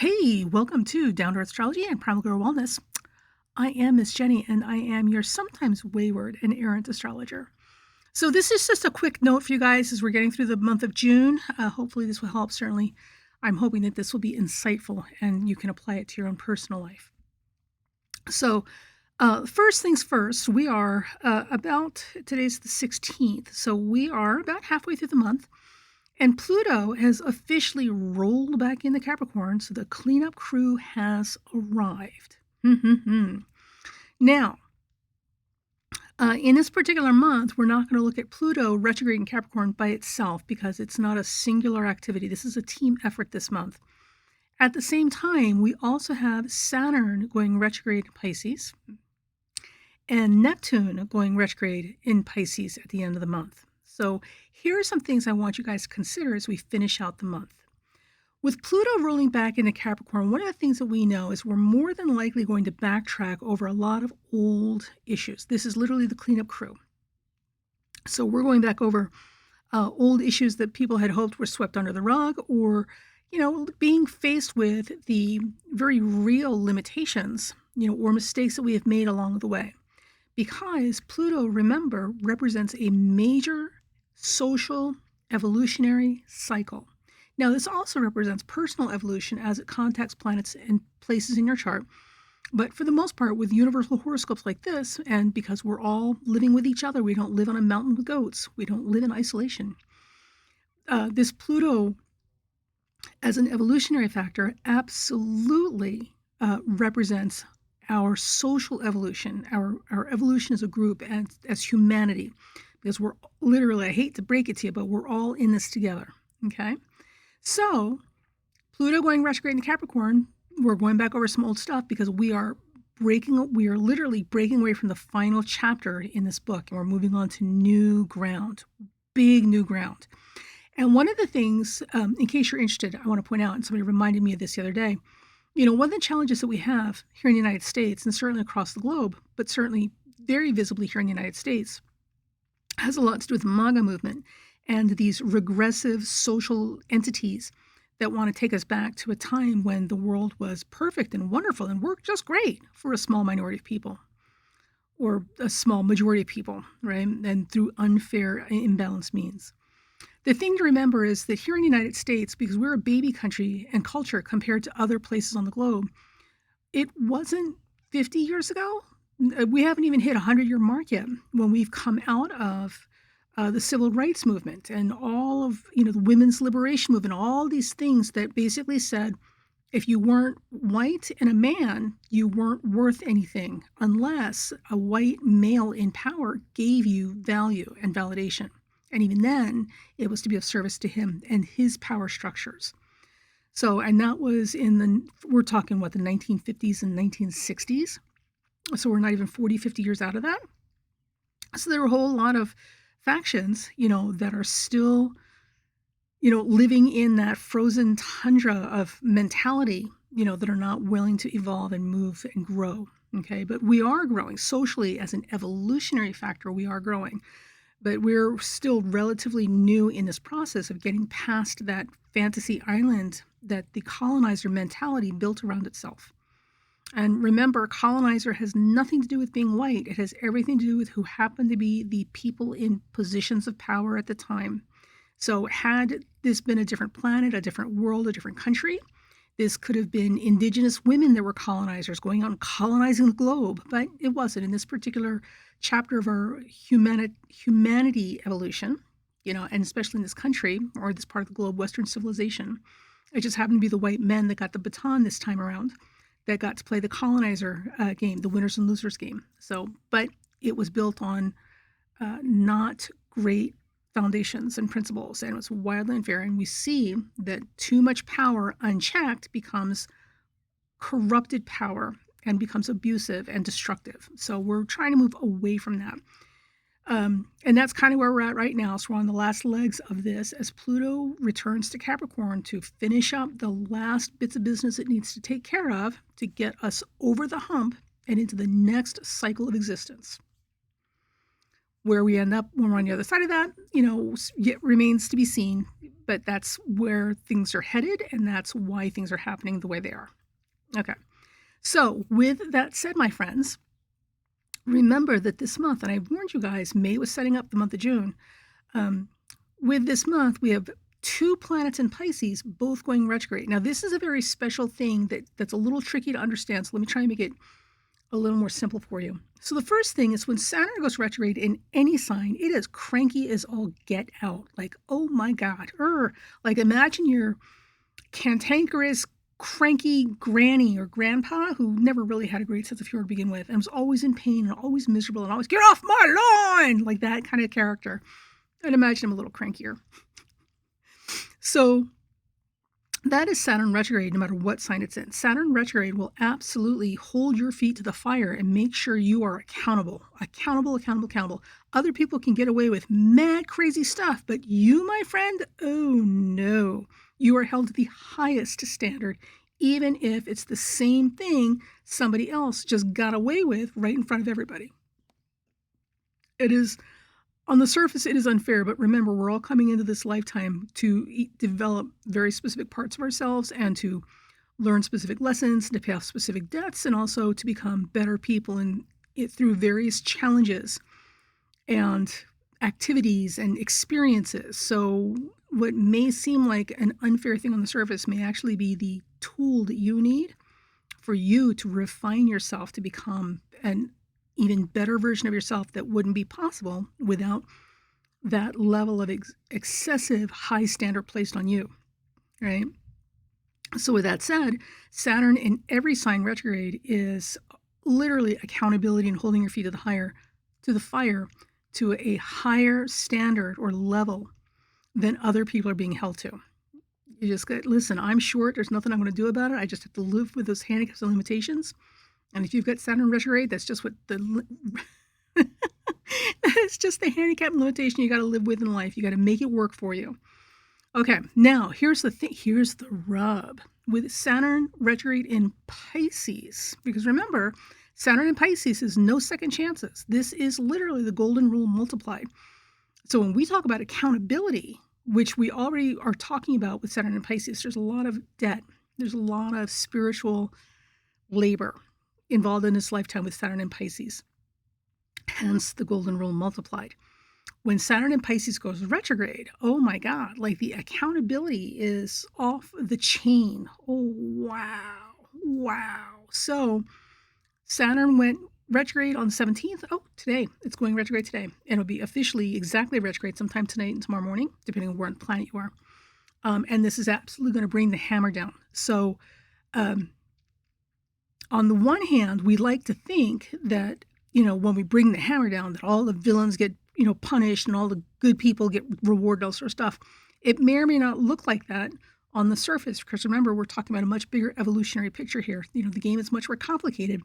Hey, welcome to Down to Earth Astrology and Primal Girl Wellness. I am Miss Jenny, and I am your sometimes wayward and errant astrologer. So this is just a quick note for you guys as we're getting through the month of June. Hopefully this will help. Certainly, I'm hoping that this will be insightful and you can apply it to your own personal life. So first things first, we are today's the 16th, so we are about halfway through the month. And Pluto has officially rolled back into Capricorn, so the cleanup crew has arrived. Now, in this particular month, we're not going to look at Pluto retrograde in Capricorn by itself because it's not a singular activity. This is a team effort this month. At the same time, we also have Saturn going retrograde in Pisces and Neptune going retrograde in Pisces at the end of the month. So here are some things I want you guys to consider as we finish out the month. With Pluto rolling back into Capricorn, one of the things that we know is we're more than likely going to backtrack over a lot of old issues. This is literally the cleanup crew. So we're going back over old issues that people had hoped were swept under the rug, or, being faced with the very real limitations, or mistakes that we have made along the way. Because Pluto, remember, represents a major social evolutionary cycle. Now, this also represents personal evolution as it contacts planets and places in your chart. But for the most part, with universal horoscopes like this, and because we're all living with each other, we don't live on a mountain with goats. We don't live in isolation. This Pluto, as an evolutionary factor, absolutely represents our social evolution, our evolution as a group and as humanity, because we're literally, I hate to break it to you, but we're all in this together, okay? So Pluto going retrograde in Capricorn, we're going back over some old stuff because we are literally breaking away from the final chapter in this book, and we're moving on to new ground, big new ground. And one of the things, in case you're interested, I want to point out, and somebody reminded me of this the other day, one of the challenges that we have here in the United States, and certainly across the globe, but certainly very visibly here in the United States, has a lot to do with the MAGA movement and these regressive social entities that want to take us back to a time when the world was perfect and wonderful and worked just great for a small minority of people, or a small majority of people, right? And through unfair, imbalanced means. The thing to remember is that here in the United States, because we're a baby country and culture compared to other places on the globe, it wasn't 50 years ago. We haven't even hit a 100-year mark yet when we've come out of the civil rights movement and all of, the women's liberation movement, all these things that basically said, if you weren't white and a man, you weren't worth anything unless a white male in power gave you value and validation. And even then, it was to be of service to him and his power structures. So, and that was we're talking the 1950s and 1960s. So we're not even 40, 50 years out of that. So there were a whole lot of factions, that are still, living in that frozen tundra of mentality, that are not willing to evolve and move and grow. Okay. But we are growing socially as an evolutionary factor. We are growing. But we're still relatively new in this process of getting past that fantasy island that the colonizer mentality built around itself. And remember, colonizer has nothing to do with being white. It has everything to do with who happened to be the people in positions of power at the time. So had this been a different planet, a different world, a different country, this could have been indigenous women that were colonizers going out and colonizing the globe, but it wasn't. In this particular chapter of our humanity evolution, and especially in this country or this part of the globe, Western civilization, it just happened to be the white men that got the baton this time around, that got to play the colonizer game, the winners and losers game. So, but it was built on not great foundations and principles, and it was wildly unfair. And we see that too much power unchecked becomes corrupted power and becomes abusive and destructive. So we're trying to move away from that. And that's kind of where we're at right now. So we're on the last legs of this as Pluto returns to Capricorn to finish up the last bits of business it needs to take care of to get us over the hump and into the next cycle of existence. Where we end up when we're on the other side of that, it remains to be seen, but that's where things are headed, and that's why things are happening the way they are. Okay. So with that said, my friends, remember that this month, and I warned you guys, May was setting up the month of June. With this month, we have 2 planets in Pisces, both going retrograde. Now, this is a very special thing that's a little tricky to understand, so let me try and make it a little more simple for you. So the first thing is when Saturn goes retrograde in any sign, it is cranky as all get out. Like, oh my God. Like imagine your cantankerous, cranky granny or grandpa who never really had a great sense of humor to begin with and was always in pain and always miserable and always, get off my lawn! Like that kind of character. I'd imagine him a little crankier. So that is Saturn retrograde, no matter what sign it's in. Saturn retrograde will absolutely hold your feet to the fire and make sure you are accountable. Other people can get away with mad, crazy stuff, but you, my friend, oh no. You are held to the highest standard, even if it's the same thing somebody else just got away with right in front of everybody. It is, on the surface, it is unfair, but remember, we're all coming into this lifetime to develop very specific parts of ourselves and to learn specific lessons, to pay off specific debts, and also to become better people through various challenges and activities and experiences. So what may seem like an unfair thing on the surface may actually be the tool that you need for you to refine yourself to become an even better version of yourself that wouldn't be possible without that level of excessive high standard placed on you, right? So with that said, Saturn in every sign retrograde is literally accountability and holding your feet to the fire to a higher standard or level than other people are being held to. You just got, listen, I'm short. There's nothing I'm going to do about it. I just have to live with those handicaps and limitations. And if you've got Saturn retrograde, that's just what it's just the handicap and limitation you got to live with in life. You got to make it work for you. Okay, now here's the thing. Here's the rub with Saturn retrograde in Pisces. Because remember, Saturn in Pisces is no second chances. This is literally the golden rule multiplied. So when we talk about accountability, which we already are talking about with Saturn in Pisces, there's a lot of debt. There's a lot of spiritual labor involved in this lifetime with Saturn in Pisces. Hence the golden rule multiplied. When Saturn in Pisces goes retrograde, oh my God, like the accountability is off the chain. Oh, wow. So Saturn went retrograde on the 17th. Oh, today. It's going retrograde today. And it'll be officially exactly retrograde sometime tonight and tomorrow morning, depending on where on the planet you are. And this is absolutely going to bring the hammer down. So on the one hand, we like to think that, when we bring the hammer down, that all the villains get, punished and all the good people get rewarded, all sort of stuff. It may or may not look like that on the surface, because remember, we're talking about a much bigger evolutionary picture here. The game is much more complicated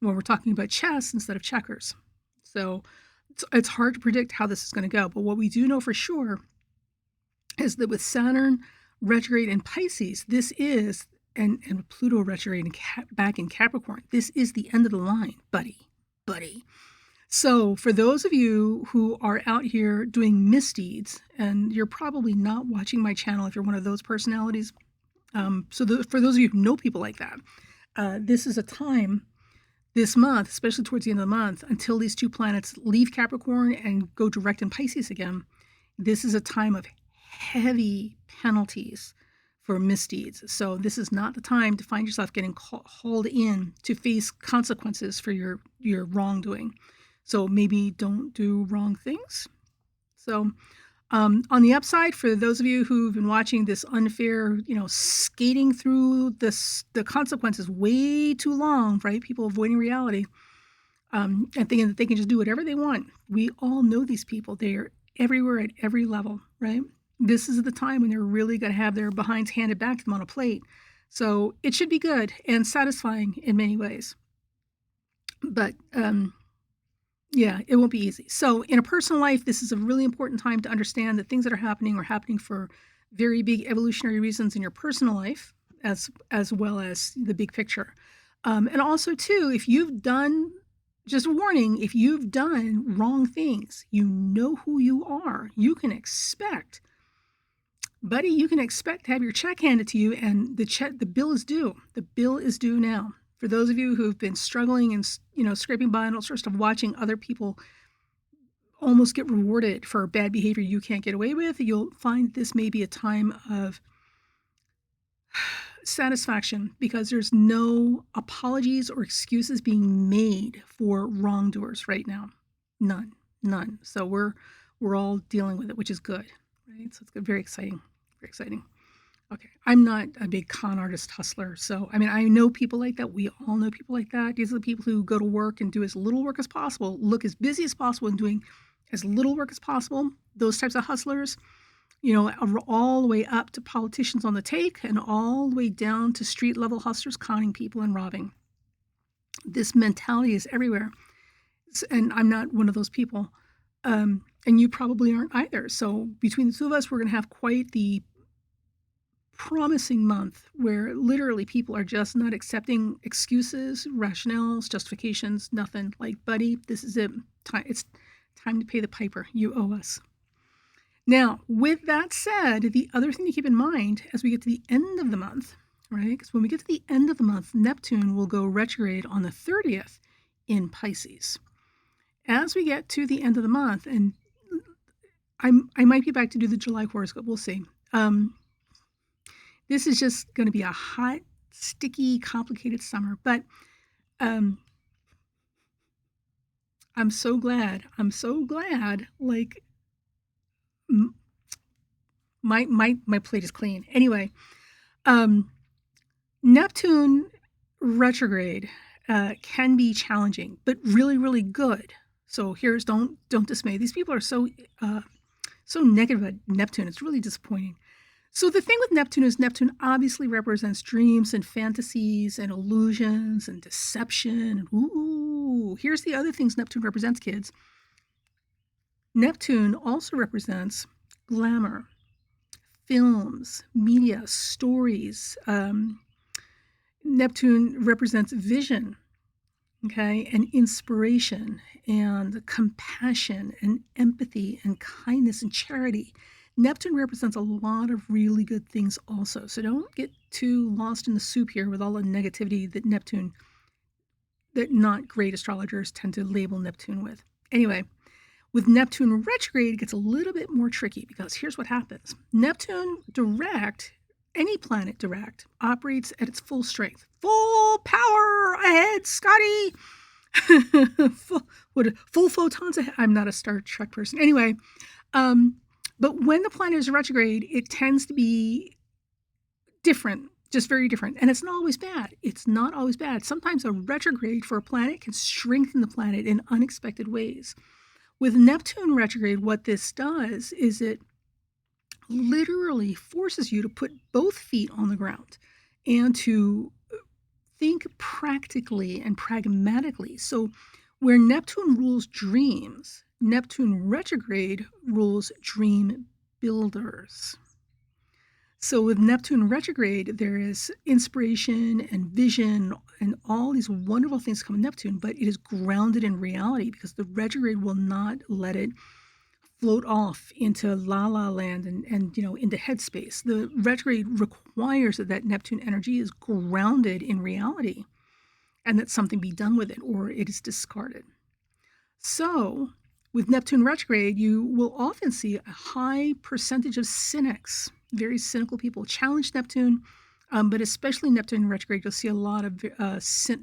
when we're talking about chess instead of checkers. So it's hard to predict how this is going to go. But what we do know for sure is that with Saturn retrograde in Pisces, this is, and Pluto retrograde back in Capricorn, this is the end of the line, buddy. So for those of you who are out here doing misdeeds, and you're probably not watching my channel if you're one of those personalities, for those of you who know people like that, this is a time this month, especially towards the end of the month, until these 2 planets leave Capricorn and go direct in Pisces again, this is a time of heavy penalties for misdeeds. So this is not the time to find yourself getting hauled in to face consequences for your wrongdoing. So maybe don't do wrong things. So on the upside, for those of you who've been watching this unfair, skating through the consequences way too long, right? People avoiding reality and thinking that they can just do whatever they want. We all know these people. They're everywhere at every level, right? This is the time when they're really going to have their behinds handed back to them on a plate. So it should be good and satisfying in many ways. But yeah, it won't be easy. So in a personal life, this is a really important time to understand that things that are happening for very big evolutionary reasons in your personal life, as well as the big picture. And also, too, if you've done just warning, if you've done wrong things, you know who you are. You can expect, buddy, you can expect to have your check handed to you, and the bill is due. The bill is due now. For those of you who've been struggling and, scraping by and all sorts of stuff, watching other people almost get rewarded for bad behavior you can't get away with, you'll find this may be a time of satisfaction because there's no apologies or excuses being made for wrongdoers right now. None. So we're all dealing with it, which is good, right? So it's very exciting, very exciting. Okay, I'm not a big con artist hustler, so I mean I know people like that. We all know people like that. These are the people who go to work and do as little work as possible, look as busy as possible, and doing as little work as possible. Those types of hustlers, all the way up to politicians on the take and all the way down to street level hustlers conning people and robbing. This mentality is everywhere. And I'm not one of those people. And you probably aren't either. So between the two of us, we're going to have quite the promising month where literally people are just not accepting excuses, rationales, justifications, nothing. Like, buddy, this is it. It's time to pay the piper. You owe us. Now, with that said, the other thing to keep in mind as we get to the end of the month, right? Because when we get to the end of the month, Neptune will go retrograde on the 30th in Pisces. As we get to the end of the month, and I might be back to do the July horoscope, we'll see. This is just going to be a hot, sticky, complicated summer, but I'm so glad. Like, my plate is clean. Anyway, Neptune retrograde can be challenging, but really, really good. So don't dismay. These people are so negative about Neptune. It's really disappointing. So the thing with Neptune is Neptune obviously represents dreams and fantasies and illusions and deception. Ooh, here's the other things Neptune represents, kids. Neptune also represents glamour, films, media, stories. Neptune represents vision, okay, and inspiration and compassion and empathy and kindness and charity. Neptune represents a lot of really good things also. So don't get too lost in the soup here with all the negativity that not great astrologers tend to label Neptune with. Anyway, with Neptune retrograde, it gets a little bit more tricky because here's what happens. Neptune direct, any planet direct, operates at its full strength. Full power ahead, Scotty! full photons ahead. I'm not a Star Trek person. Anyway, but when the planet is retrograde, it tends to be different, just very different. And it's not always bad. Sometimes a retrograde for a planet can strengthen the planet in unexpected ways. With Neptune retrograde, what this does is it literally forces you to put both feet on the ground and to think practically and pragmatically. So where Neptune rules dreams, Neptune retrograde rules dream builders. So with Neptune retrograde, there is inspiration and vision and all these wonderful things come in Neptune, but it is grounded in reality because the retrograde will not let it float off into la-la land and into headspace. The retrograde requires that Neptune energy is grounded in reality and that something be done with it or it is discarded. So with Neptune retrograde, you will often see a high percentage of cynics, very cynical people. Challenge Neptune, but especially Neptune retrograde, you'll see a lot of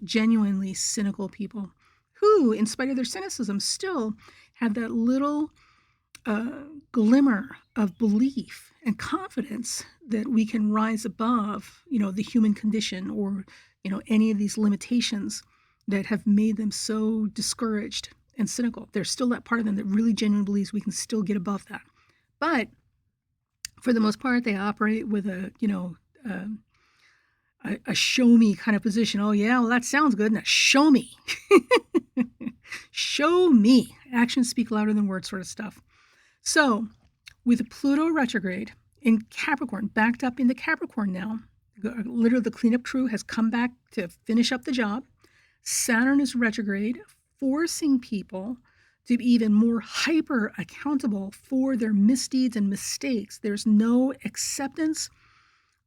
genuinely cynical people who, in spite of their cynicism, still have that little glimmer of belief and confidence that we can rise above, the human condition or, any of these limitations that have made them so discouraged and cynical. There's still that part of them that really genuinely believes we can still get above that. But for the most part, they operate with a show me kind of position. Oh yeah, well that sounds good. Now show me. Show me. Actions speak louder than words sort of stuff. So with Pluto retrograde in Capricorn, backed up into Capricorn now, literally the cleanup crew has come back to finish up the job. Saturn is retrograde forcing people to be even more hyper accountable for their misdeeds and mistakes. There's no acceptance,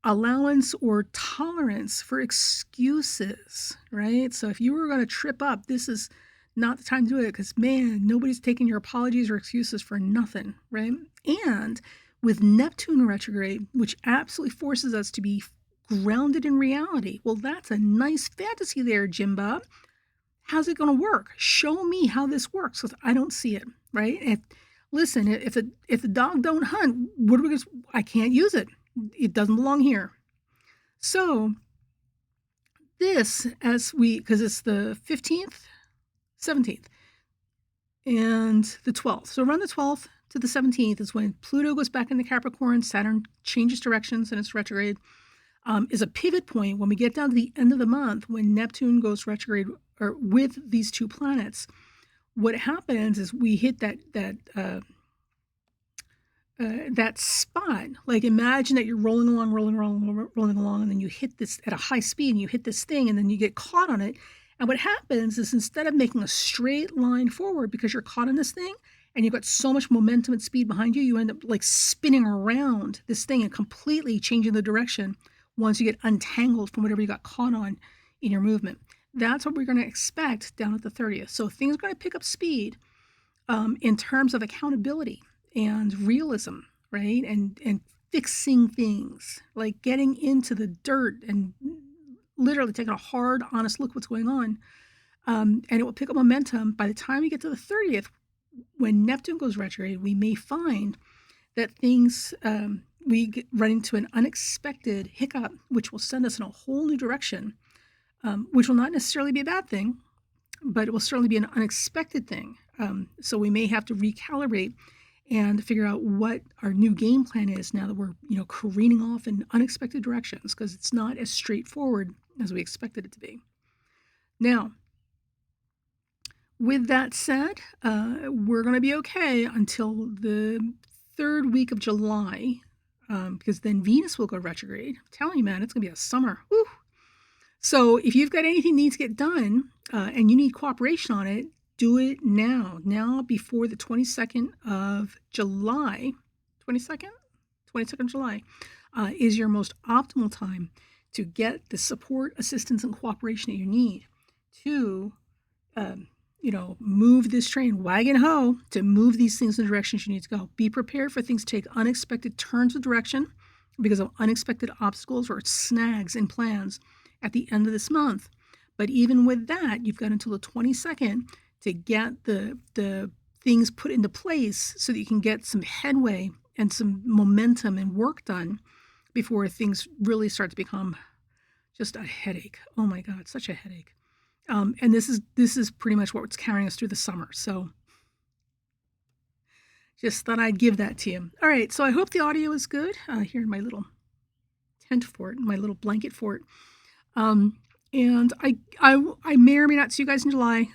allowance, or tolerance for excuses, right? So if you were going to trip up, this is not the time to do it, because man, nobody's taking your apologies or excuses for nothing, right? And with Neptune retrograde, which absolutely forces us to be grounded in reality, well, that's a nice fantasy there, Jimba. How's it going to work? Show me how this works, because I don't see it, right? Listen, if the dog don't hunt, what are we going to? I can't use it. It doesn't belong here. So this, because it's the 15th, 17th, and the 12th. So around the 12th to the 17th is when Pluto goes back into Capricorn, Saturn changes directions and it's retrograde, is a pivot point when we get down to the end of the month when Neptune goes retrograde, or with these two planets. What happens is we hit that spot. Like, imagine that you're rolling along, and then you hit this at a high speed, and you hit this thing, and then you get caught on it. And what happens is, instead of making a straight line forward because you're caught in this thing, and you've got so much momentum and speed behind you, you end up like spinning around this thing and completely changing the direction once you get untangled from whatever you got caught on in your movement. That's what we're going to expect down at the 30th. So things are going to pick up speed in terms of accountability and realism, right? And fixing things, like getting into the dirt and literally taking a hard, honest look what's going on. And it will pick up momentum. By the time we get to the 30th, when Neptune goes retrograde, we may find that things, we run into an unexpected hiccup, which will send us in a whole new direction, which will not necessarily be a bad thing, but it will certainly be an unexpected thing. So we may have to recalibrate and figure out what our new game plan is now that we're, careening off in unexpected directions, because it's not as straightforward as we expected it to be. Now, with that said, we're going to be okay until the third week of July, because then Venus will go retrograde. I'm telling you, man, it's going to be a summer. Woo! So if you've got anything that needs to get done and you need cooperation on it, do it now. Now, before the 22nd of July, 22nd of July is your most optimal time to get the support, assistance, and cooperation that you need to, move this train, wagon ho, to move these things in the directions you need to go. Be prepared for things to take unexpected turns of direction because of unexpected obstacles or snags in plans at the end of this month. But even with that, you've got until the 22nd to get the things put into place so that you can get some headway and some momentum and work done before things really start to become just a headache. Oh my God, such a headache. And this is pretty much what's carrying us through the summer. So just thought I'd give that to you. All right, so I hope the audio is good here in my little tent fort, my little blanket fort. And I may or may not see you guys in July.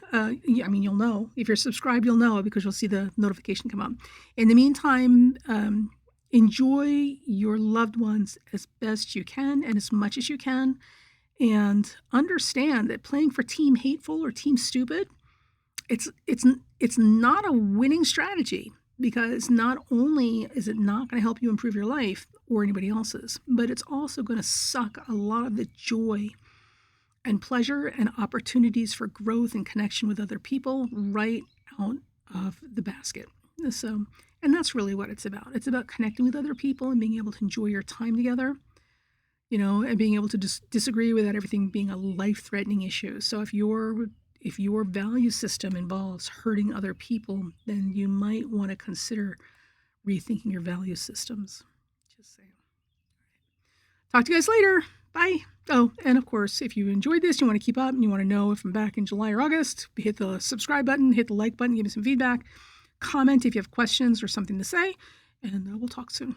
You'll know. If you're subscribed, you'll know, because you'll see the notification come up. In the meantime, enjoy your loved ones as best you can and as much as you can. And understand that playing for Team Hateful or Team Stupid, it's not a winning strategy, because not only is it not going to help you improve your life or anybody else's, but it's also going to suck a lot of the joy and pleasure and opportunities for growth and connection with other people right out of the basket. So, and that's really what it's about. It's about connecting with other people and being able to enjoy your time together, and being able to disagree without everything being a life-threatening issue. So if your value system involves hurting other people, then you might want to consider rethinking your value systems. Just saying. Talk to you guys later. Bye. Oh, and of course, if you enjoyed this, you want to keep up and you want to know if I'm back in July or August, hit the subscribe button, hit the like button, give me some feedback, comment if you have questions or something to say, and we'll talk soon.